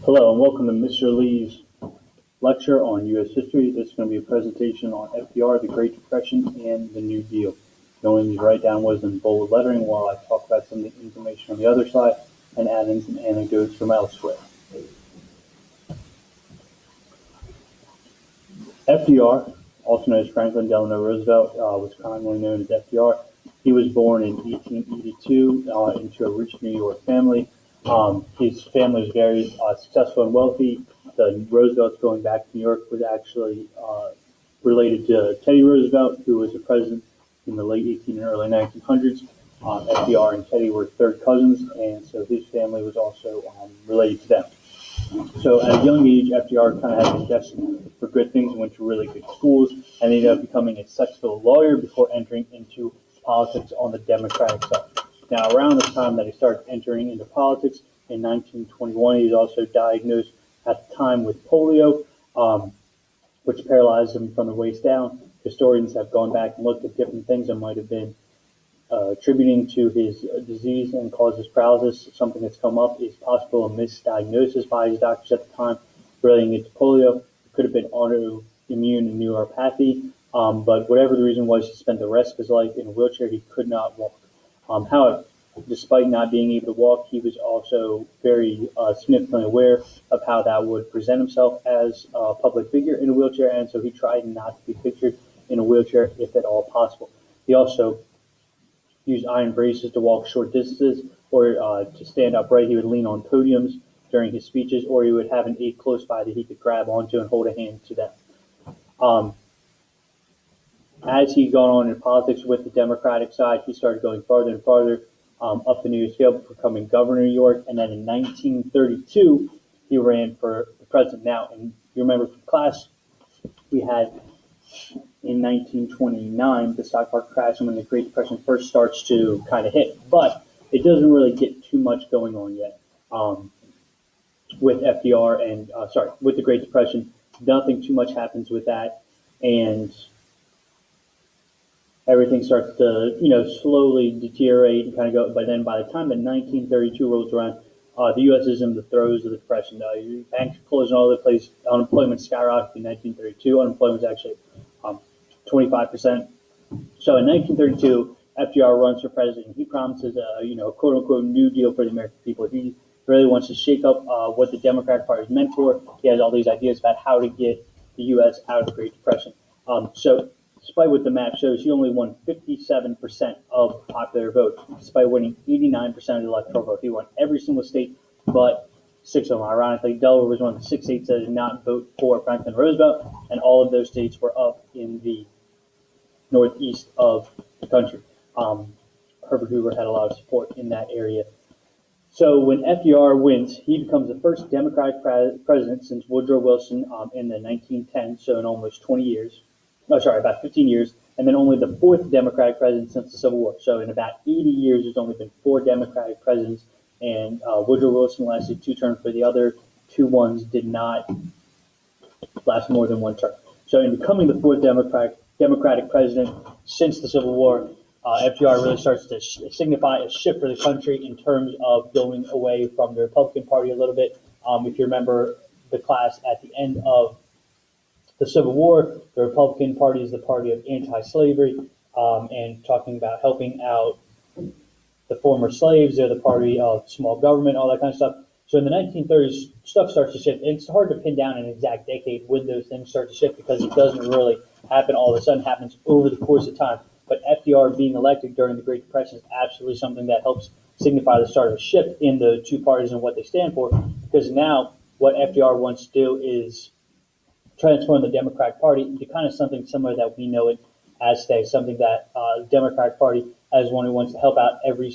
Hello and welcome to Mr. Lee's lecture on U.S. history. This is going to be a presentation on FDR, the Great Depression, and the New Deal. The only need to write down was in bold lettering while I talk about some of the information on the other side and add in some anecdotes from elsewhere. FDR, also known as Franklin Delano Roosevelt, was commonly known as FDR. He was born in 1882 into a rich New York family. His family was very successful and wealthy. The Roosevelts going back to New York was actually related to Teddy Roosevelt, who was the president in the late 18 and early 1900s. FDR and Teddy were third cousins, and so his family was also related to them. So at a young age, FDR kind of had a destiny for good things and went to really good schools, and ended up becoming a successful lawyer before entering into politics on the Democratic side. Now, around the time that he started entering into politics in 1921, he was also diagnosed at the time with polio, which paralyzed him from the waist down. Historians have gone back and looked at different things that might have been attributing to his disease and caused his paralysis. Something that's come up is possible misdiagnosis by his doctors at the time relating it to polio. It could have been autoimmune and neuropathy, but whatever the reason was, he spent the rest of his life in a wheelchair. He could not walk. However, despite not being able to walk, he was also very significantly aware of how that would present himself as a public figure in a wheelchair, and so he tried not to be pictured in a wheelchair if at all possible. He also used iron braces to walk short distances, or to stand upright. He would lean on podiums during his speeches, or he would have an aide close by that he could grab onto and hold a hand to them. As he gone on in politics with the Democratic side, he started going farther and farther up the New York scale, becoming governor of New York. And then in 1932, he ran for the president. Now, and you remember from class, we had in 1929 the stock market crash when the Great Depression first starts to kind of hit. But it doesn't really get too much going on yet with FDR and, with the Great Depression. Nothing too much happens with that. And everything starts to, slowly deteriorate and kind of go. But then by the time that 1932 rolls around, the U.S. is in the throes of the Depression. Banks are closing all over the place. Unemployment skyrocketed in 1932. Unemployment was actually 25%. So in 1932, FDR runs for president. He promises a quote unquote New Deal for the American people. He really wants to shake up what the Democratic Party is meant for. He has all these ideas about how to get the U.S. out of the Great Depression. So despite what the map shows, he only won 57% of the popular vote, despite winning 89% of the electoral vote. He won every single state but 6 of them. Ironically, Delaware was one of the 6 states that did not vote for Franklin Roosevelt, and all of those states were up in the northeast of the country. Herbert Hoover had a lot of support in that area. So when FDR wins, he becomes the first Democratic president since Woodrow Wilson in the 1910s, so in almost 20 years. About 15 years, and then only the 4th Democratic president since the Civil War. So in about 80 years, there's only been 4 Democratic presidents, and Woodrow Wilson lasted 2 terms, but the other 2 ones did not last more than 1 term. So in becoming the 4th Democratic president since the Civil War, FDR really starts to signify a shift for the country in terms of going away from the Republican Party a little bit. If you remember the class at the end of the Civil War, the Republican Party is the party of anti-slavery, and talking about helping out the former slaves. They're the party of small government, all that kind of stuff. So in the 1930s, stuff starts to shift. And it's hard to pin down an exact decade when those things start to shift because it doesn't really happen all of a sudden. It happens over the course of time. But FDR being elected during the Great Depression is absolutely something that helps signify the start of a shift in the 2 parties and what they stand for. Because now what FDR wants to do is transform the Democratic Party into kind of something similar that we know it as today, something that the Democratic Party as one who wants to help out every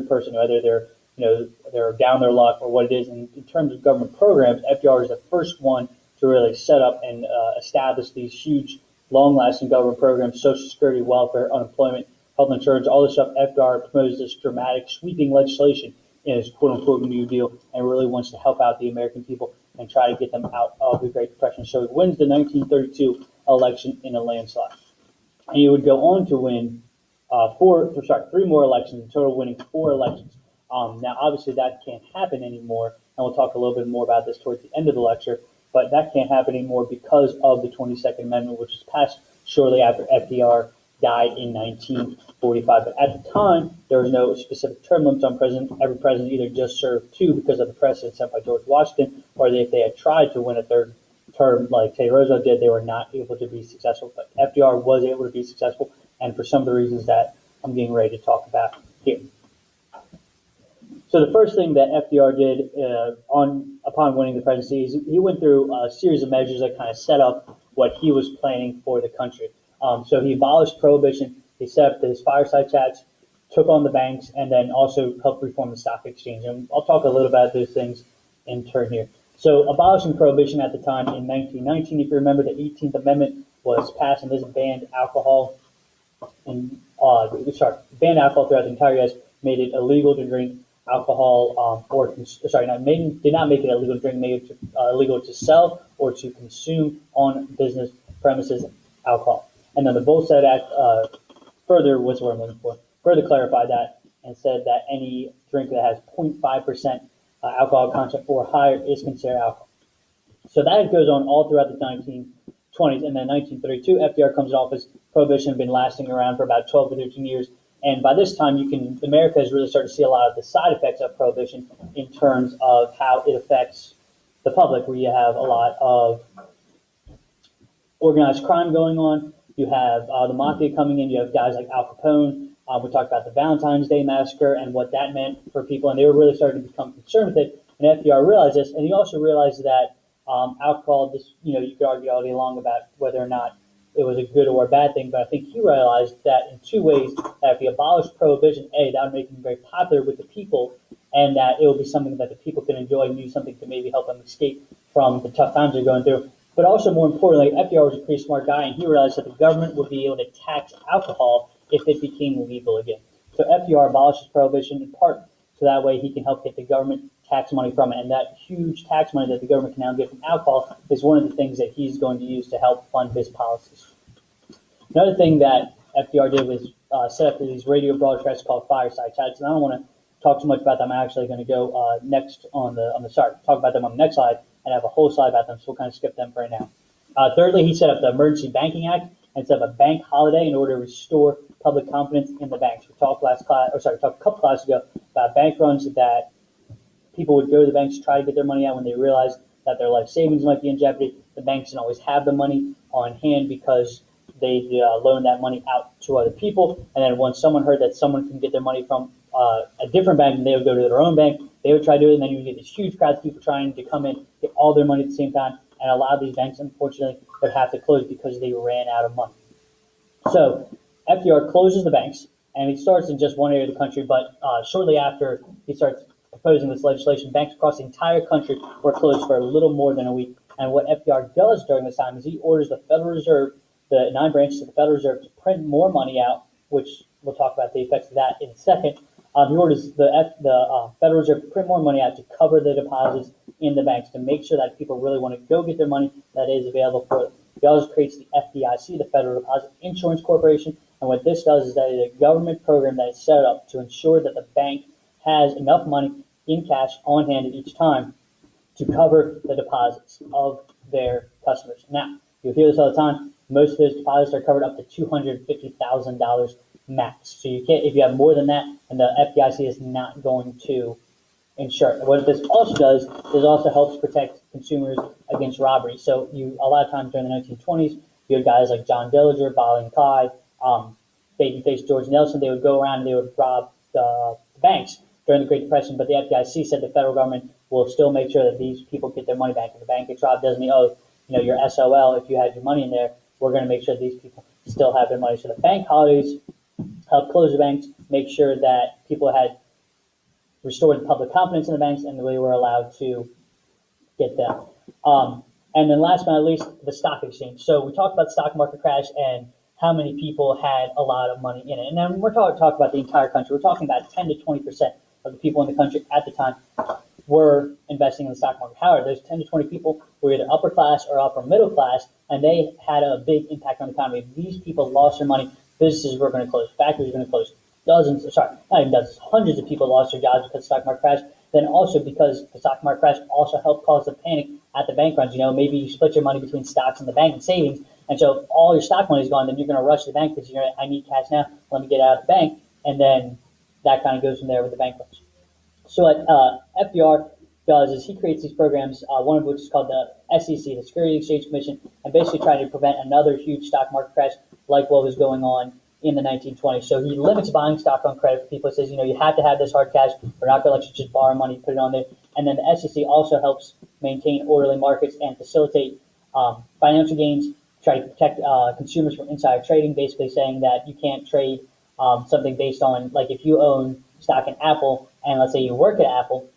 person, whether they're down their luck or what it is. And in terms of government programs, FDR is the first one to really set up and establish these huge, long-lasting government programs: Social Security, welfare, unemployment, health insurance, all this stuff. FDR promotes this dramatic, sweeping legislation in his quote-unquote New Deal, and really wants to help out the American people and try to get them out of the Great Depression. So he wins the 1932 election in a landslide. And he would go on to win 3 more elections, in total winning 4 elections. Now, obviously, that can't happen anymore we'll talk a little bit more about this towards the end of the lecture. But that can't happen anymore because of the 22nd Amendment, which was passed shortly after FDR died in 1945. But at the time, there was no specific term limits on president. Every president either just served two because of the precedent set by George Washington, or if they had tried to win a third term like Teddy Roosevelt did, they were not able to be successful. But FDR was able to be successful, and for some of the reasons that I'm getting ready to talk about here. So the first thing that FDR did upon winning the presidency is he went through a series of measures that kind of set up what he was planning for the country. So he abolished prohibition, he set up his fireside chats, took on the banks, and then also helped reform the stock exchange. And I'll talk a little about those things in turn here. So abolishing prohibition at the time in 1919, if you remember, the 18th Amendment was passed, and this banned alcohol banned alcohol throughout the entire U.S., made it illegal to drink alcohol, did not make it illegal to drink, made it illegal to sell or to consume on business premises alcohol. And then the Volstead Act further clarified that and said that any drink that has 0.5% alcohol content or higher is considered alcohol. So that goes on all throughout the 1920s, and then 1932, FDR comes in office. Prohibition had been lasting around for about 12 to 13 years. And by this time, America has really started to see a lot of the side effects of prohibition in terms of how it affects the public, where you have a lot of organized crime going on. You have the mafia coming in. You have guys like Al Capone. We talked about the Valentine's Day massacre and what that meant for people, and they were really starting to become concerned with it. And FDR realized this, and he also realized that alcohol, you could argue all day long about whether or not it was a good or a bad thing, but I think he realized that in two ways, that if he abolished prohibition, A, that would make him very popular with the people, and that it would be something that the people could enjoy and use something to maybe help them escape from the tough times they're going through. But also, more importantly, FDR was a pretty smart guy, and he realized that the government would be able to tax alcohol if it became legal again. So FDR abolishes prohibition in part so that way he can help get the government tax money from it. And that huge tax money that the government can now get from alcohol is one of the things that he's going to use to help fund his policies. Another thing that FDR did was set up these radio broadcasts called fireside chats. And I don't want to talk too much about them. I'm actually going to go talk about them on the next slide and have a whole slide about them. So we'll kind of skip them for right now. Thirdly, he set up the Emergency Banking Act and set up a bank holiday in order to restore public confidence in the banks. We talked a couple classes ago about bank runs that people would go to the banks to try to get their money out when they realized that their life savings might be in jeopardy. The banks didn't always have the money on hand because they loaned that money out to other people. And then once someone heard that someone can get their money from a different bank, and they would go to their own bank, they would try to do it, and then you would get these huge crowds of people trying to come in, get all their money at the same time. And a lot of these banks, unfortunately, would have to close because they ran out of money. So FDR closes the banks, and he starts in just one area of the country, but shortly after he starts proposing this legislation, banks across the entire country were closed for a little more than a week. And what FDR does during this time is he orders the Federal Reserve, the 9 branches of the Federal Reserve, to print more money out, which we'll talk about the effects of that in a second. He orders the Federal Reserve to print more money out to cover the deposits in the banks, to make sure that people really want to go get their money that is available for them. He also creates the FDIC, the Federal Deposit Insurance Corporation, and what this does is that it's a government program that is set up to ensure that the bank has enough money in cash on hand at each time to cover the deposits of their customers. Now, you'll hear this all the time. Most of those deposits are covered up to $250,000 max. So you can't, if you have more than that, and the FDIC is not going to insure it. What this also does is also helps protect consumers against robbery. So a lot of times during the 1920s, you had guys like John Dillinger, Bonnie and Clyde, babyface George Nelson. They would go around and they would rob the banks during the Great Depression, but the FDIC said the federal government will still make sure that these people get their money back. If the bank gets robbed, doesn't mean, you're SOL if you had your money in there. We're going to make sure that these people still have their money. So the bank holidays helped close the banks, make sure that people had restored the public confidence in the banks, and they were allowed to get them. And then last but not least, the stock exchange. So we talked about the stock market crash and how many people had a lot of money in it. And then we're talking about the entire country. We're talking about 10 to 20% of the people in the country at the time were investing in the stock market. However, those 10 to 20 people were either upper class or upper middle class, and they had a big impact on the economy. If these people lost their money, businesses were going to close, factories were going to close. Hundreds of people lost their jobs because the stock market crashed. Then also because the stock market crash also helped cause the panic at the bank runs. Maybe you split your money between stocks and the bank and savings, and so if all your stock money is gone, then you're going to rush to the bank because I need cash now. Let me get out of the bank, and then that kind of goes from there with the bank runs. So what FDR does is he creates these programs, one of which is called the SEC, the Security Exchange Commission, and basically trying to prevent another huge stock market crash like what was going on in the 1920s. So he limits buying stock on credit for people. He says, you have to have this hard cash. We're not going to let you just borrow money, put it on there. And then the SEC also helps maintain orderly markets and facilitate financial gains, try to protect consumers from insider trading, basically saying that you can't trade something based on, like, if you own stock in Apple, and let's say you work at Apple,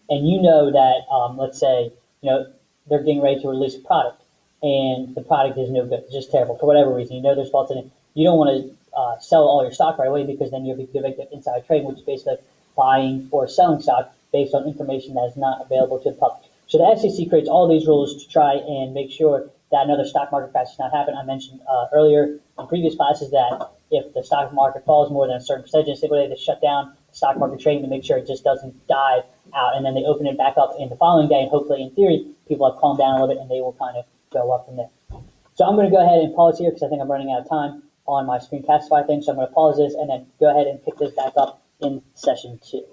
and that, let's say, they're getting ready to release a product, and the product is no good, it's just terrible for whatever reason. There's faults in it. You don't want to sell all your stock right away because then you'll be victim of inside trading, which is basically buying or selling stock based on information that is not available to the public. So the SEC creates all these rules to try and make sure that another stock market crash does not happen. I mentioned earlier in previous classes that if the stock market falls more than a certain percentage, they shut down the stock market trading to make sure it just doesn't dive out, and then they open it back up in the following day, and hopefully, in theory, people have calmed down a little bit and they will kind of go up from there. So I'm going to go ahead and pause here because I think I'm running out of time on my screencastify thing. So I'm going to pause this and then go ahead and pick this back up in session 2.